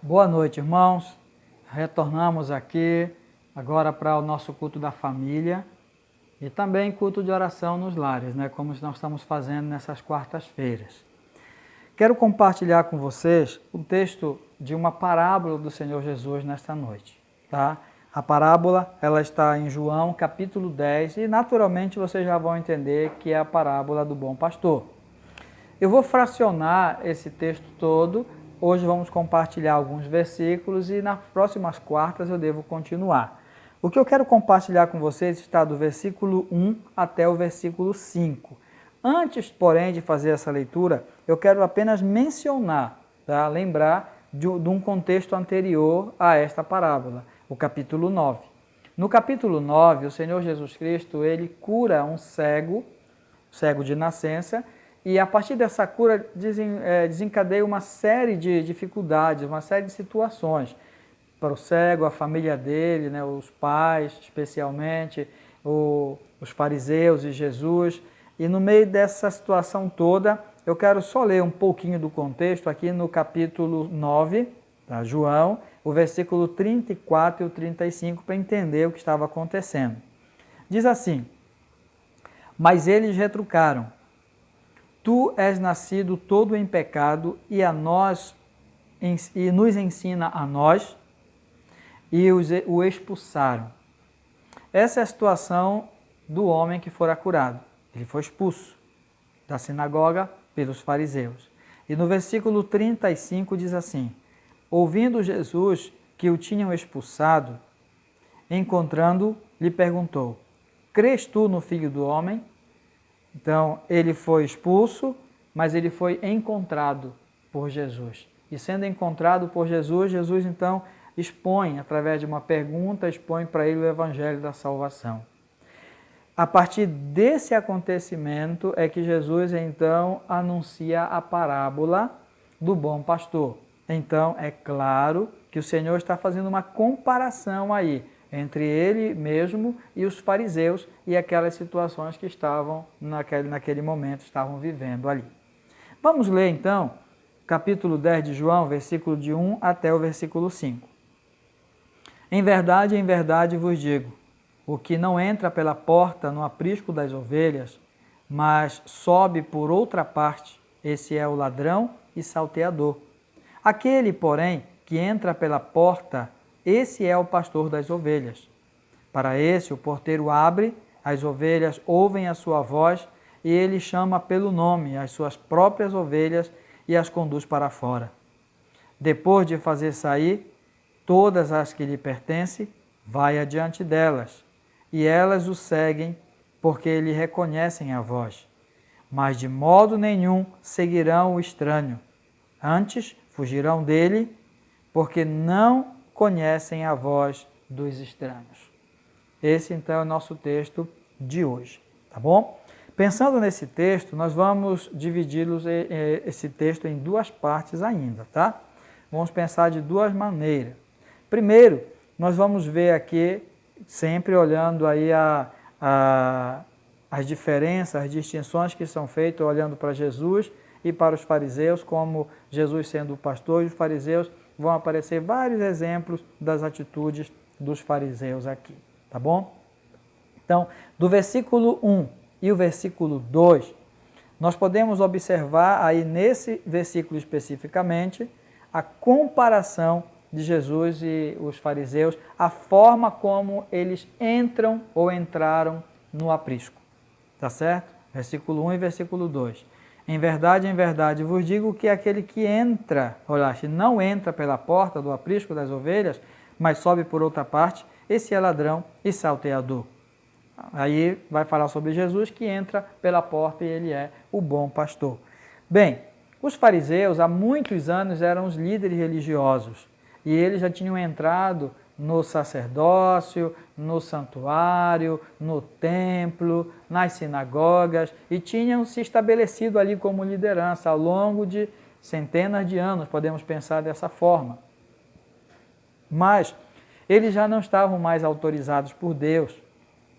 Boa noite, irmãos. Retornamos aqui agora para o nosso culto da família e também culto de oração nos lares, como nós estamos fazendo nessas quartas-feiras. Quero compartilhar com vocês o texto de uma parábola do Senhor Jesus nesta noite, tá? A parábola, ela está em João, capítulo 10, e naturalmente vocês já vão entender que é a parábola do bom pastor. Eu vou fracionar esse texto todo. Hoje vamos compartilhar alguns versículos e nas próximas quartas eu devo continuar. O que eu quero compartilhar com vocês está do versículo 1 até o versículo 5. Antes, porém, de fazer essa leitura, eu quero apenas mencionar, lembrar de um contexto anterior a esta parábola, o capítulo 9. No capítulo 9, o Senhor Jesus Cristo, ele cura um cego de nascença, e a partir dessa cura desencadeia uma série de dificuldades, uma série de situações para o cego, a família dele, os pais especialmente, os fariseus e Jesus. E no meio dessa situação toda, eu quero só ler um pouquinho do contexto aqui no capítulo 9, João, o versículo 34 e o 35, para entender o que estava acontecendo. Diz assim: mas eles retrucaram: tu és nascido todo em pecado e nos ensina a nós, e o expulsaram. Essa é a situação do homem que fora curado. Ele foi expulso da sinagoga pelos fariseus. E no versículo 35 diz assim: ouvindo Jesus que o tinham expulsado, encontrando, lhe perguntou: crês tu no Filho do Homem? Então, ele foi expulso, mas ele foi encontrado por Jesus. E sendo encontrado por Jesus, Jesus então expõe, através de uma pergunta, expõe para ele o evangelho da salvação. A partir desse acontecimento é que Jesus então anuncia a parábola do bom pastor. Então, é claro que o Senhor está fazendo uma comparação aí entre ele mesmo e os fariseus e aquelas situações que estavam naquele momento, estavam vivendo ali. Vamos ler então, capítulo 10 de João, versículo de 1 até o versículo 5. Em verdade vos digo, o que não entra pela porta no aprisco das ovelhas, mas sobe por outra parte, esse é o ladrão e salteador. Aquele, porém, que entra pela porta, esse é o pastor das ovelhas. Para esse, o porteiro abre, as ovelhas ouvem a sua voz, e ele chama pelo nome as suas próprias ovelhas e as conduz para fora. Depois de fazer sair todas as que lhe pertencem, vai adiante delas, e elas o seguem, porque lhe reconhecem a voz. Mas de modo nenhum seguirão o estranho. Antes, fugirão dele, porque não conhecem a voz dos estranhos. Esse, então, é o nosso texto de hoje, tá bom? Pensando nesse texto, nós vamos esse texto em duas partes ainda, tá? Vamos pensar de duas maneiras. Primeiro, nós vamos ver aqui, sempre olhando aí as diferenças, as distinções que são feitas, olhando para Jesus e para os fariseus, como Jesus sendo o pastor e os fariseus, vão aparecer vários exemplos das atitudes dos fariseus aqui, tá bom? Então, do versículo 1 e o versículo 2, nós podemos observar aí nesse versículo especificamente a comparação de Jesus e os fariseus, a forma como eles entram ou entraram no aprisco, tá certo? Versículo 1 e versículo 2. Em verdade vos digo que aquele que entra, não entra pela porta do aprisco das ovelhas, mas sobe por outra parte, esse é ladrão e salteador. Aí vai falar sobre Jesus que entra pela porta e ele é o bom pastor. Bem, os fariseus há muitos anos eram os líderes religiosos e eles já tinham entrado no sacerdócio, no santuário, no templo, nas sinagogas e tinham se estabelecido ali como liderança ao longo de centenas de anos, podemos pensar dessa forma. Mas eles já não estavam mais autorizados por Deus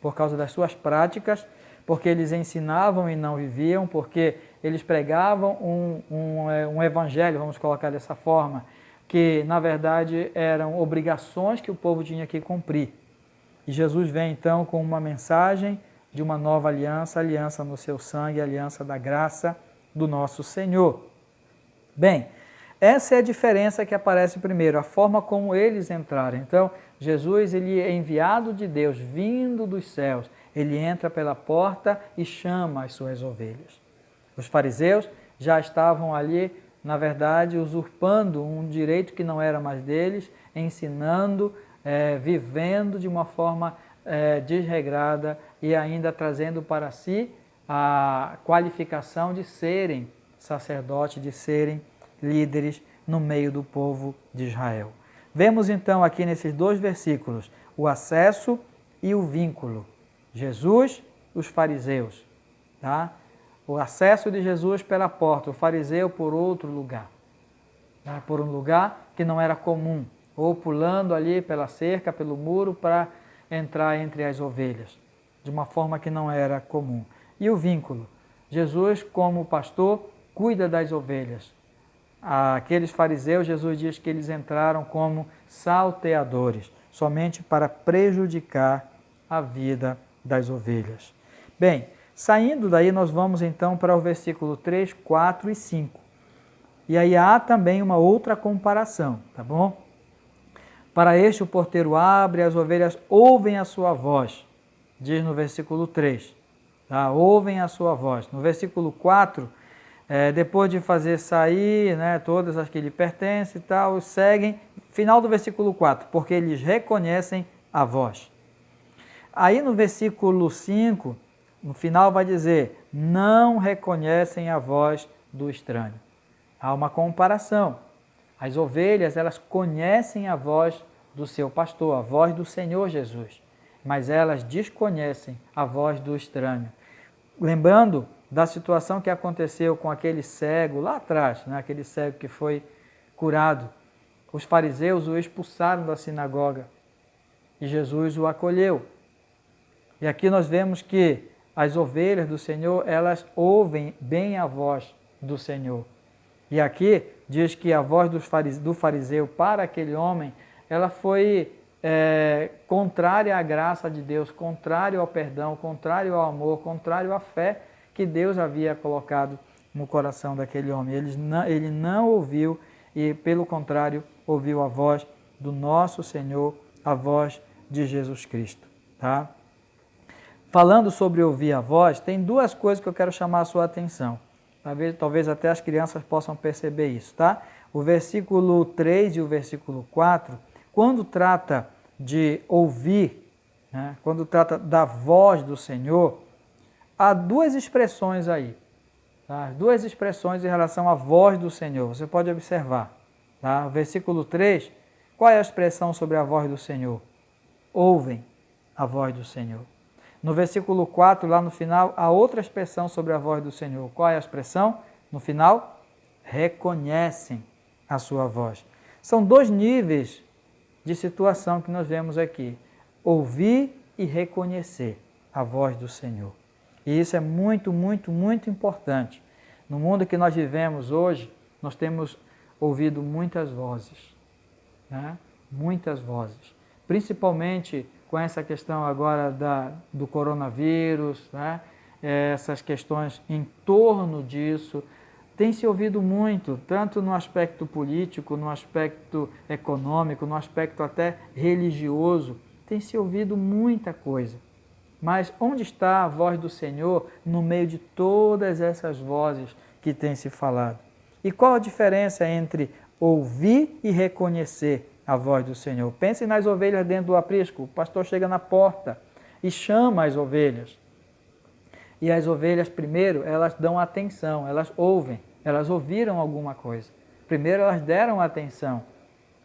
por causa das suas práticas, porque eles ensinavam e não viviam, porque eles pregavam um evangelho, vamos colocar dessa forma, que na verdade eram obrigações que o povo tinha que cumprir. E Jesus vem então com uma mensagem de uma nova aliança, aliança no seu sangue, aliança da graça do nosso Senhor. Bem, essa é a diferença que aparece primeiro, a forma como eles entraram. Então, Jesus ele é enviado de Deus, vindo dos céus. Ele entra pela porta e chama as suas ovelhas. Os fariseus já estavam ali, na verdade, usurpando um direito que não era mais deles, ensinando, vivendo de uma forma desregrada e ainda trazendo para si a qualificação de serem sacerdotes, de serem líderes no meio do povo de Israel. Vemos então aqui nesses dois versículos o acesso e o vínculo. Jesus, os fariseus, tá? O acesso de Jesus pela porta, o fariseu por outro lugar, tá? Por um lugar que não era comum, ou pulando ali pela cerca, pelo muro para entrar entre as ovelhas, de uma forma que não era comum. E o vínculo, Jesus como pastor cuida das ovelhas. Aqueles fariseus, Jesus diz que eles entraram como salteadores, somente para prejudicar a vida das ovelhas. Bem, saindo daí nós vamos então para o versículo 3, 4 e 5. E aí há também uma outra comparação, tá bom? Para este o porteiro abre, as ovelhas ouvem a sua voz, diz no versículo 3, tá? Ouvem a sua voz. No versículo 4, depois de fazer sair, né, todas as que lhe pertencem e tal, seguem, final do versículo 4, porque eles reconhecem a voz. Aí no versículo 5, no final vai dizer, não reconhecem a voz do estranho. Há uma comparação. As ovelhas, elas conhecem a voz do seu pastor, a voz do Senhor Jesus, mas elas desconhecem a voz do estranho. Lembrando da situação que aconteceu com aquele cego lá atrás, né? Aquele cego que foi curado. Os fariseus o expulsaram da sinagoga e Jesus o acolheu. E aqui nós vemos que as ovelhas do Senhor, elas ouvem bem a voz do Senhor. E aqui diz que a voz do fariseu para aquele homem, ela foi contrária à graça de Deus, contrário ao perdão, contrário ao amor, contrário à fé que Deus havia colocado no coração daquele homem. Ele não ouviu e, pelo contrário, ouviu a voz do nosso Senhor, a voz de Jesus Cristo. Tá? Falando sobre ouvir a voz, tem duas coisas que eu quero chamar a sua atenção. Talvez até as crianças possam perceber isso. Tá? O versículo 3 e o versículo 4, quando trata de ouvir, né, quando trata da voz do Senhor, há duas expressões aí, tá? Duas expressões em relação à voz do Senhor, você pode observar. Tá? Versículo 3, qual é a expressão sobre a voz do Senhor? Ouvem a voz do Senhor. No versículo 4, lá no final, há outra expressão sobre a voz do Senhor. Qual é a expressão? No final, reconhecem a sua voz. São dois níveis de situação que nós vemos aqui. Ouvir e reconhecer a voz do Senhor. E isso é muito, muito, muito importante. No mundo que nós vivemos hoje, nós temos ouvido muitas vozes, né? Muitas vozes. Principalmente com essa questão agora do coronavírus, né? Essas questões em torno disso, tem se ouvido muito, tanto no aspecto político, no aspecto econômico, no aspecto até religioso, tem se ouvido muita coisa. Mas onde está a voz do Senhor no meio de todas essas vozes que tem se falado? E qual a diferença entre ouvir e reconhecer a voz do Senhor? Pense nas ovelhas dentro do aprisco. O pastor chega na porta e chama as ovelhas. E as ovelhas, primeiro, elas dão atenção, elas ouvem, elas ouviram alguma coisa. Primeiro, elas deram atenção,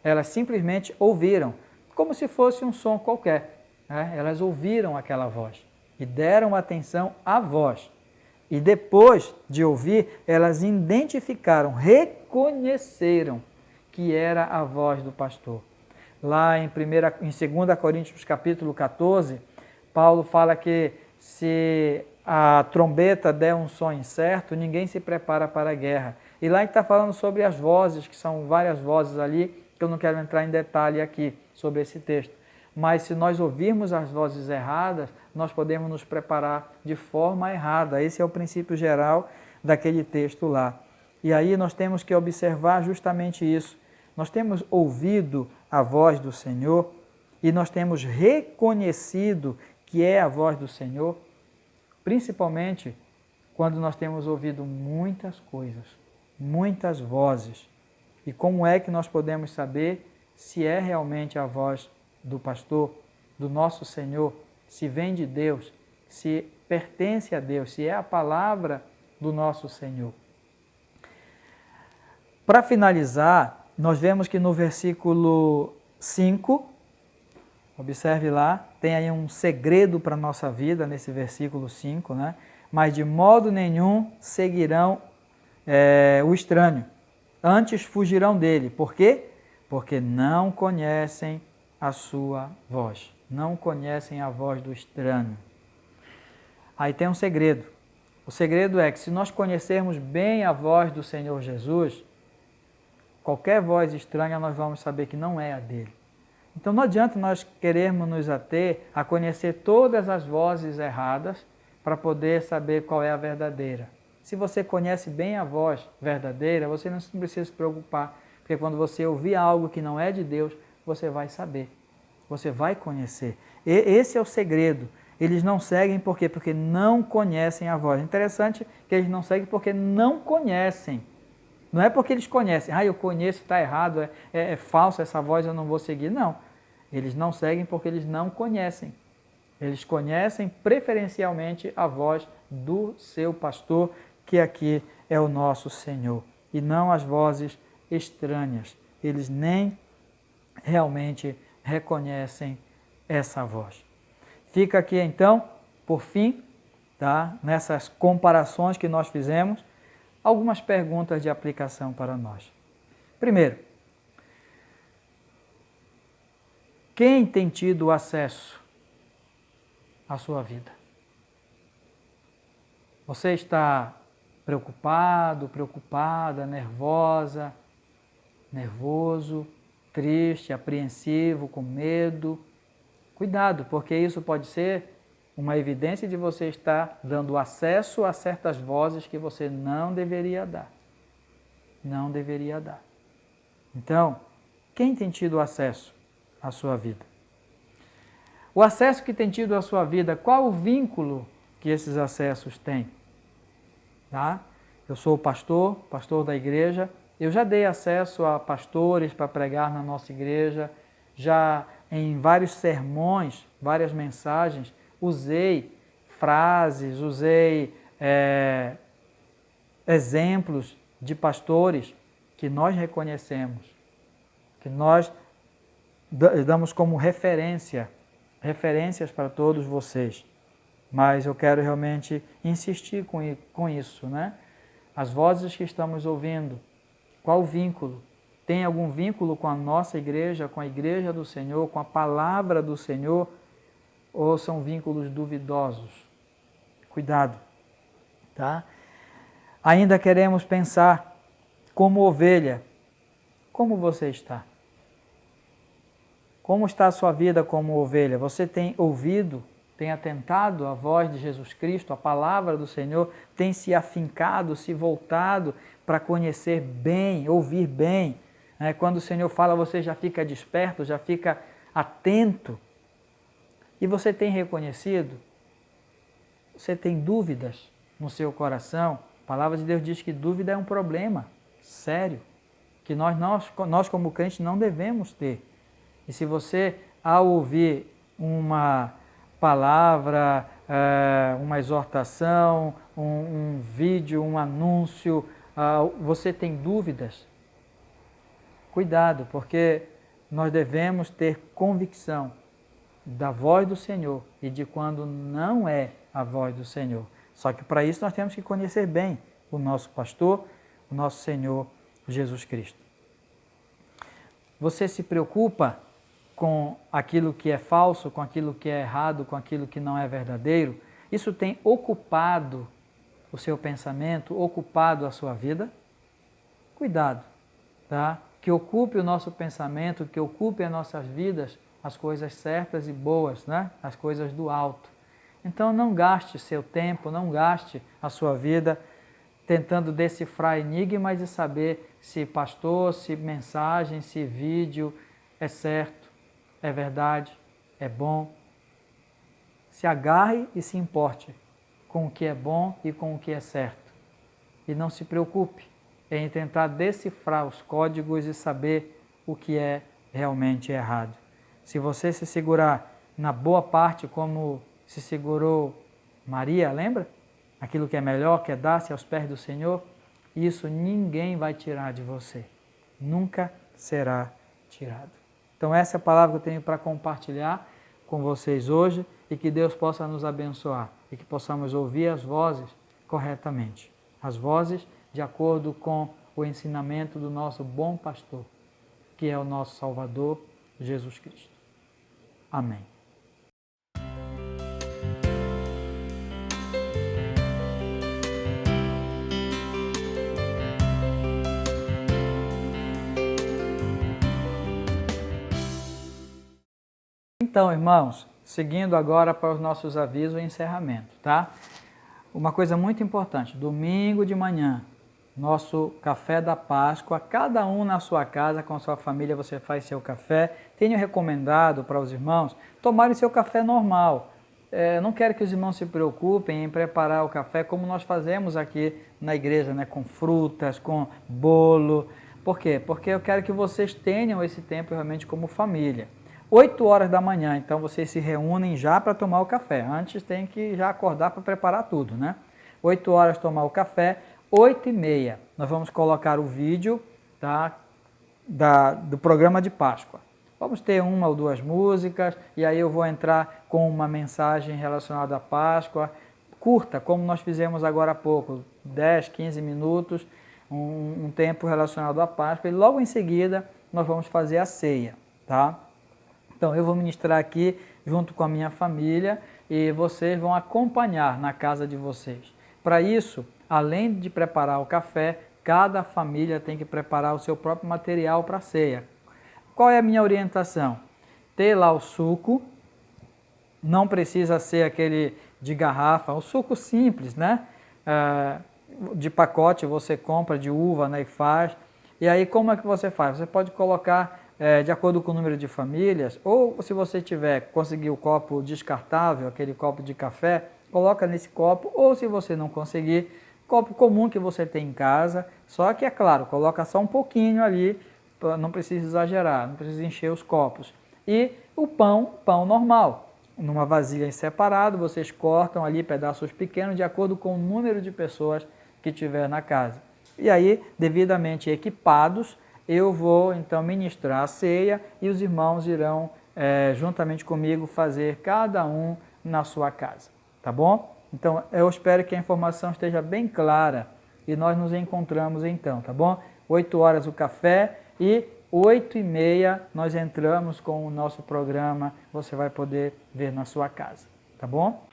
elas simplesmente ouviram, como se fosse um som qualquer. Elas ouviram aquela voz e deram atenção à voz. E depois de ouvir, elas identificaram, reconheceram que era a voz do pastor. Lá em 2 Coríntios capítulo 14, Paulo fala que se a trombeta der um som incerto, ninguém se prepara para a guerra. E lá a gente está falando sobre as vozes, que são várias vozes ali, que eu não quero entrar em detalhe aqui sobre esse texto. Mas se nós ouvirmos as vozes erradas, nós podemos nos preparar de forma errada. Esse é o princípio geral daquele texto lá. E aí nós temos que observar justamente isso. Nós temos ouvido a voz do Senhor e nós temos reconhecido que é a voz do Senhor, principalmente quando nós temos ouvido muitas coisas, muitas vozes. E como é que nós podemos saber se é realmente a voz do pastor, do nosso Senhor, se vem de Deus, se pertence a Deus, se é a palavra do nosso Senhor? Para finalizar, nós vemos que no versículo 5, observe lá, tem aí um segredo para a nossa vida nesse versículo 5, né? Mas de modo nenhum seguirão o estranho, antes fugirão dele. Por quê? Porque não conhecem a sua voz, não conhecem a voz do estranho. Aí tem um segredo. O segredo é que se nós conhecermos bem a voz do Senhor Jesus, qualquer voz estranha nós vamos saber que não é a dele. Então não adianta nós querermos nos ater a conhecer todas as vozes erradas para poder saber qual é a verdadeira. Se você conhece bem a voz verdadeira, você não precisa se preocupar, porque quando você ouvir algo que não é de Deus, você vai saber, você vai conhecer. E esse é o segredo. Eles não seguem por quê? Porque não conhecem a voz. Interessante que eles não seguem porque não conhecem. Não é porque eles conhecem, eu conheço, está errado, é falso essa voz, eu não vou seguir. Não, eles não seguem porque eles não conhecem. Eles conhecem preferencialmente a voz do seu pastor, que aqui é o nosso Senhor, e não as vozes estranhas. Eles nem realmente reconhecem essa voz. Fica aqui então, por fim, tá? Nessas comparações que nós fizemos, algumas perguntas de aplicação para nós. Primeiro, quem tem tido acesso à sua vida? Você está preocupado, preocupada, nervosa, nervoso, triste, apreensivo, com medo? Cuidado, porque isso pode ser uma evidência de você estar dando acesso a certas vozes que você não deveria dar. Não deveria dar. Então, quem tem tido acesso à sua vida? O acesso que tem tido à sua vida, qual o vínculo que esses acessos têm? Tá? Eu sou pastor da igreja, eu já dei acesso a pastores para pregar na nossa igreja, já em vários sermões, várias mensagens, usei frases, usei exemplos de pastores que nós reconhecemos, que nós damos como referências para todos vocês. Mas eu quero realmente insistir com isso, né? As vozes que estamos ouvindo, qual o vínculo? Tem algum vínculo com a nossa igreja, com a igreja do Senhor, com a palavra do Senhor? Ou são vínculos duvidosos? Cuidado, tá? Ainda queremos pensar como ovelha. Como você está? Como está a sua vida como ovelha? Você tem ouvido, tem atentado à voz de Jesus Cristo, à palavra do Senhor, tem se afincado, se voltado para conhecer bem, ouvir bem. Quando o Senhor fala, você já fica desperto, já fica atento. E você tem reconhecido? Você tem dúvidas no seu coração? A palavra de Deus diz que dúvida é um problema sério, que nós como crentes não devemos ter. E se você, ao ouvir uma palavra, uma exortação, um vídeo, um anúncio, você tem dúvidas, cuidado, porque nós devemos ter convicção da voz do Senhor e de quando não é a voz do Senhor. Só que para isso nós temos que conhecer bem o nosso pastor, o nosso Senhor Jesus Cristo. Você se preocupa com aquilo que é falso, com aquilo que é errado, com aquilo que não é verdadeiro? Isso tem ocupado o seu pensamento, ocupado a sua vida? cuidado, tá? Que ocupe o nosso pensamento, que ocupe as nossas vidas as coisas certas e boas, né? As coisas do alto. Então não gaste seu tempo, não gaste a sua vida tentando decifrar enigmas e saber se pastor, se mensagem, se vídeo é certo, é verdade, é bom. Se agarre e se importe com o que é bom e com o que é certo. E não se preocupe em tentar decifrar os códigos e saber o que é realmente errado. Se você se segurar na boa parte como se segurou Maria, lembra? Aquilo que é melhor, que é dar-se aos pés do Senhor, isso ninguém vai tirar de você. Nunca será tirado. Então essa é a palavra que eu tenho para compartilhar com vocês hoje e que Deus possa nos abençoar e que possamos ouvir as vozes corretamente. As vozes de acordo com o ensinamento do nosso bom pastor, que é o nosso Salvador, Jesus Cristo. Amém. Então, irmãos, seguindo agora para os nossos avisos e encerramento, tá? Uma coisa muito importante, domingo de manhã, nosso café da Páscoa, cada um na sua casa, com a sua família, você faz seu café. Tenho recomendado para os irmãos tomarem seu café normal. Não quero que os irmãos se preocupem em preparar o café como nós fazemos aqui na igreja, né? Com frutas, com bolo. Por quê? Porque eu quero que vocês tenham esse tempo realmente como família. 8 horas da manhã, então vocês se reúnem já para tomar o café. Antes tem que já acordar para preparar tudo, né? 8 horas tomar o café. 8h30, nós vamos colocar o vídeo, tá, do programa de Páscoa. Vamos ter uma ou duas músicas e aí eu vou entrar com uma mensagem relacionada à Páscoa, curta, como nós fizemos agora há pouco, 10, 15 minutos, um tempo relacionado à Páscoa, e logo em seguida nós vamos fazer a ceia, tá? Então eu vou ministrar aqui junto com a minha família e vocês vão acompanhar na casa de vocês. Para isso, além de preparar o café, cada família tem que preparar o seu próprio material para a ceia. Qual é a minha orientação? Ter lá o suco, não precisa ser aquele de garrafa, o suco simples, né? De pacote você compra de uva, né, e faz. E aí como é que você faz? Você pode colocar de acordo com o número de famílias, ou se você conseguir o copo descartável, aquele copo de café, coloca nesse copo, ou se você não conseguir, copo comum que você tem em casa, só que é claro, coloca só um pouquinho ali, não precisa exagerar, não precisa encher os copos. E o pão normal, numa vasilha separado, vocês cortam ali pedaços pequenos de acordo com o número de pessoas que tiver na casa. E aí, devidamente equipados, eu vou então ministrar a ceia e os irmãos irão, juntamente comigo, fazer cada um na sua casa. Tá bom? Então, eu espero que a informação esteja bem clara e nós nos encontramos então, tá bom? 8 horas o café e 8h30 nós entramos com o nosso programa, você vai poder ver na sua casa, tá bom?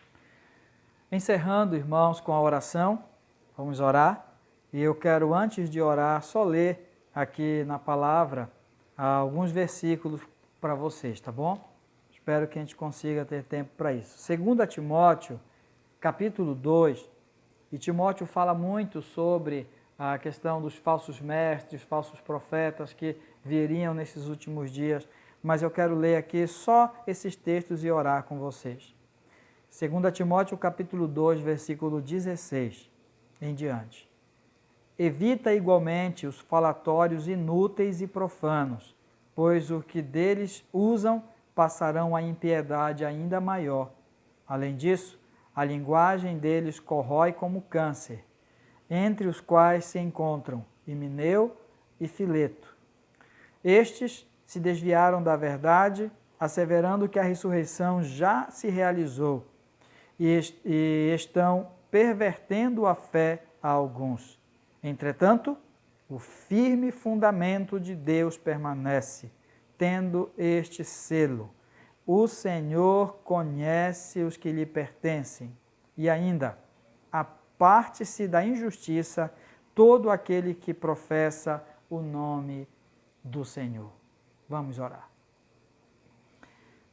Encerrando, irmãos, com a oração, vamos orar. E eu quero, antes de orar, só ler aqui na palavra alguns versículos para vocês, tá bom? Espero que a gente consiga ter tempo para isso. 2 Timóteo, capítulo 2, e Timóteo fala muito sobre a questão dos falsos mestres, falsos profetas que viriam nesses últimos dias, mas eu quero ler aqui só esses textos e orar com vocês. 2 Timóteo, capítulo 2, versículo 16 em diante. Evita igualmente os falatórios inúteis e profanos, pois o que deles usam passarão a impiedade ainda maior. Além disso, a linguagem deles corrói como câncer, entre os quais se encontram Himeneu e Fileto. Estes se desviaram da verdade, asseverando que a ressurreição já se realizou, e estão pervertendo a fé a alguns. Entretanto, o firme fundamento de Deus permanece, tendo este selo: o Senhor conhece os que lhe pertencem. E ainda, aparte-se da injustiça, todo aquele que professa o nome do Senhor. Vamos orar.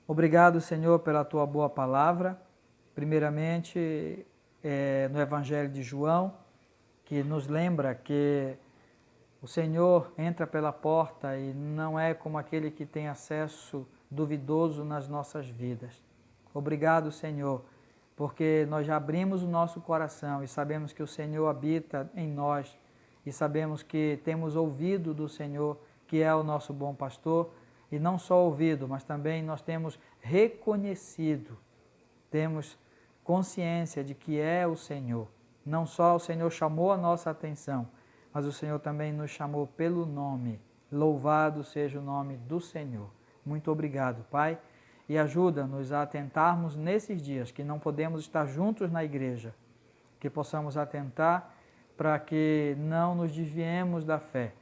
Obrigado, Senhor, pela tua boa palavra. Primeiramente, no Evangelho de João, que nos lembra que o Senhor entra pela porta e não é como aquele que tem acesso duvidoso nas nossas vidas. Obrigado, Senhor, porque nós já abrimos o nosso coração e sabemos que o Senhor habita em nós e sabemos que temos ouvido do Senhor, que é o nosso bom pastor, e não só ouvido, mas também nós temos reconhecido, temos consciência de que é o Senhor. Não só o Senhor chamou a nossa atenção, mas o Senhor também nos chamou pelo nome. Louvado seja o nome do Senhor. Muito obrigado, Pai, e ajuda-nos a atentarmos nesses dias que não podemos estar juntos na igreja, que possamos atentar para que não nos desviemos da fé,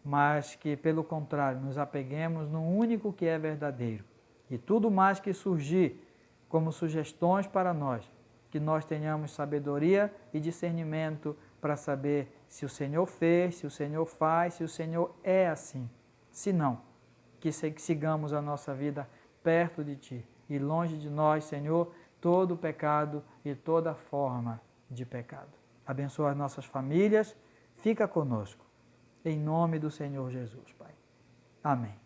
mas que, pelo contrário, nos apeguemos no único que é verdadeiro. E tudo mais que surgir como sugestões para nós, que nós tenhamos sabedoria e discernimento para saber se o Senhor fez, se o Senhor faz, se o Senhor é assim. Se não, que sigamos a nossa vida perto de Ti e longe de nós, Senhor, todo pecado e toda forma de pecado. Abençoa as nossas famílias, fica conosco. Em nome do Senhor Jesus, Pai. Amém.